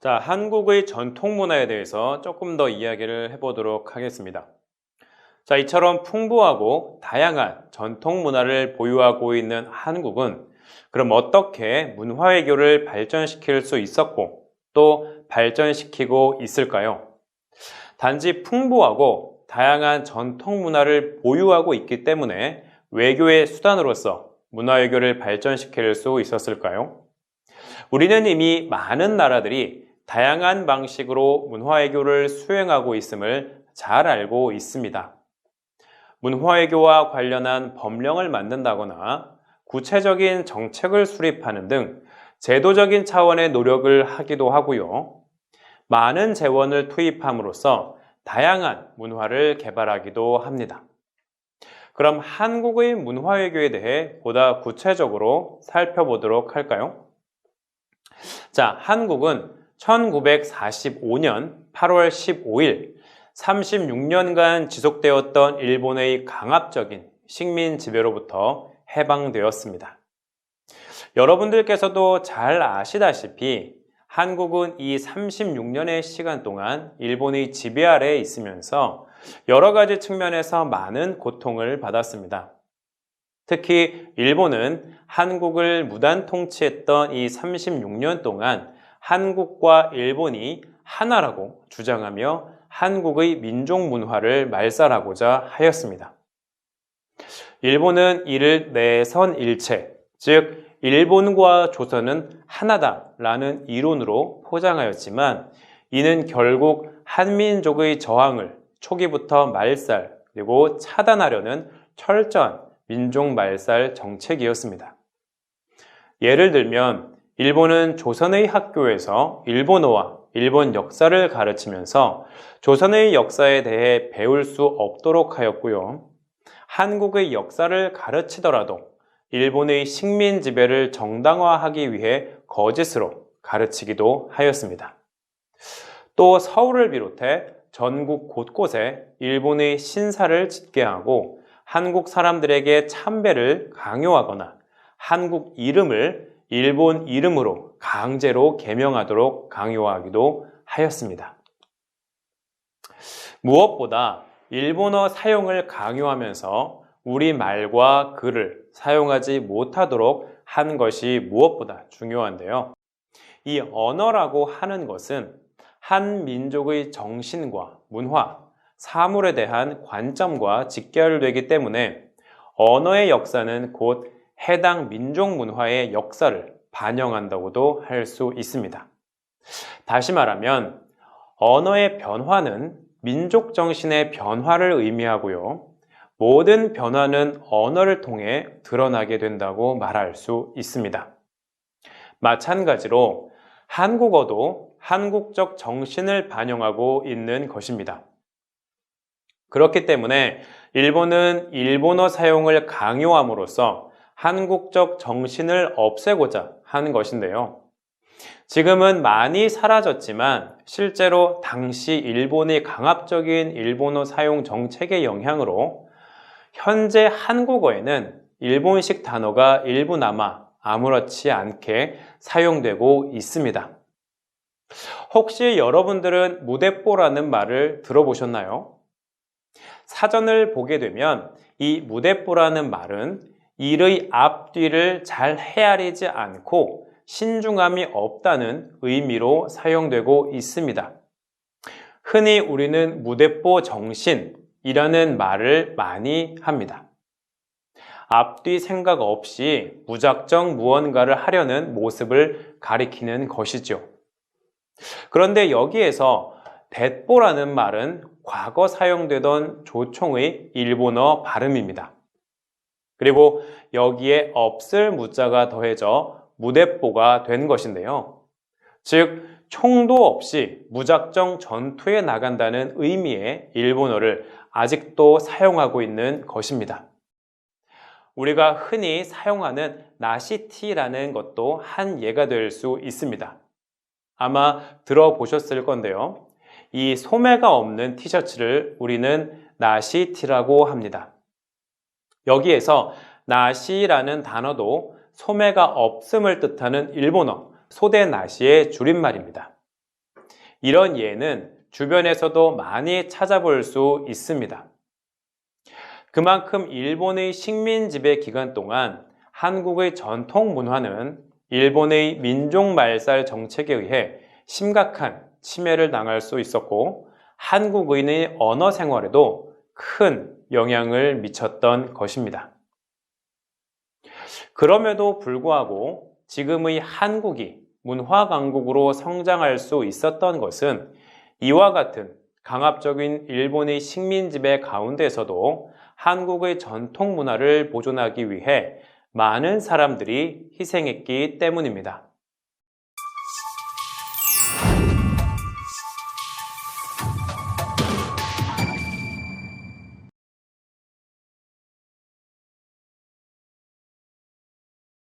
자, 한국의 전통 문화에 대해서 조금 더 이야기를 해보도록 하겠습니다. 자, 이처럼 풍부하고 다양한 전통 문화를 보유하고 있는 한국은 그럼 어떻게 문화 외교를 발전시킬 수 있었고 또 발전시키고 있을까요? 단지 풍부하고 다양한 전통 문화를 보유하고 있기 때문에 외교의 수단으로서 문화 외교를 발전시킬 수 있었을까요? 우리는 이미 많은 나라들이 다양한 방식으로 문화 외교를 수행하고 있음을 잘 알고 있습니다. 문화 외교와 관련한 법령을 만든다거나 구체적인 정책을 수립하는 등 제도적인 차원의 노력을 하기도 하고요. 많은 재원을 투입함으로써 다양한 문화를 개발하기도 합니다. 그럼 한국의 문화 외교에 대해 보다 구체적으로 살펴보도록 할까요? 자, 한국은 1945년 8월 15일 36년간 지속되었던 일본의 강압적인 식민 지배로부터 해방되었습니다. 여러분들께서도 잘 아시다시피 한국은 이 36년의 시간 동안 일본의 지배 아래에 있으면서 여러 가지 측면에서 많은 고통을 받았습니다. 특히 일본은 한국을 무단 통치했던 이 36년 동안 한국과 일본이 하나라고 주장하며 한국의 민족 문화를 말살하고자 하였습니다. 일본은 이를 내선일체, 즉 일본과 조선은 하나다라는 이론으로 포장하였지만 이는 결국 한민족의 저항을 초기부터 말살 그리고 차단하려는 철저한 민족 말살 정책이었습니다. 예를 들면 일본은 조선의 학교에서 일본어와 일본 역사를 가르치면서 조선의 역사에 대해 배울 수 없도록 하였고요. 한국의 역사를 가르치더라도 일본의 식민 지배를 정당화하기 위해 거짓으로 가르치기도 하였습니다. 또 서울을 비롯해 전국 곳곳에 일본의 신사를 짓게 하고 한국 사람들에게 참배를 강요하거나 한국 이름을 일본 이름으로 강제로 개명하도록 강요하기도 하였습니다. 무엇보다 일본어 사용을 강요하면서 우리말과 글을 사용하지 못하도록 한 것이 무엇보다 중요한데요. 이 언어라고 하는 것은 한 민족의 정신과 문화, 사물에 대한 관점과 직결되기 때문에 언어의 역사는 곧 해당 민족 문화의 역사를 반영한다고도 할 수 있습니다. 다시 말하면 언어의 변화는 민족 정신의 변화를 의미하고요. 모든 변화는 언어를 통해 드러나게 된다고 말할 수 있습니다. 마찬가지로 한국어도 한국적 정신을 반영하고 있는 것입니다. 그렇기 때문에 일본은 일본어 사용을 강요함으로써 한국적 정신을 없애고자 하는 것인데요. 지금은 많이 사라졌지만 실제로 당시 일본의 강압적인 일본어 사용 정책의 영향으로 현재 한국어에는 일본식 단어가 일부나마 아무렇지 않게 사용되고 있습니다. 혹시 여러분들은 무대뽀라는 말을 들어보셨나요? 사전을 보게 되면 이 무대뽀라는 말은 일의 앞뒤를 잘 헤아리지 않고 신중함이 없다는 의미로 사용되고 있습니다. 흔히 우리는 무대뽀 정신이라는 말을 많이 합니다. 앞뒤 생각 없이 무작정 무언가를 하려는 모습을 가리키는 것이죠. 그런데 여기에서 대뽀라는 말은 과거 사용되던 조총의 일본어 발음입니다. 그리고 여기에 없을 무자가 더해져 무대뽀가 된 것인데요. 즉 총도 없이 무작정 전투에 나간다는 의미의 일본어를 아직도 사용하고 있는 것입니다. 우리가 흔히 사용하는 나시티라는 것도 한 예가 될 수 있습니다. 아마 들어보셨을 건데요. 이 소매가 없는 티셔츠를 우리는 나시티라고 합니다. 여기에서 나시라는 단어도 소매가 없음을 뜻하는 일본어 소대나시의 줄임말입니다. 이런 예는 주변에서도 많이 찾아볼 수 있습니다. 그만큼 일본의 식민 지배 기간 동안 한국의 전통 문화는 일본의 민족 말살 정책에 의해 심각한 침해를 당할 수 있었고 한국인의 언어 생활에도 큰 영향을 미쳤던 것입니다. 그럼에도 불구하고 지금의 한국이 문화 강국으로 성장할 수 있었던 것은 이와 같은 강압적인 일본의 식민 지배 가운데서도 한국의 전통 문화를 보존하기 위해 많은 사람들이 희생했기 때문입니다.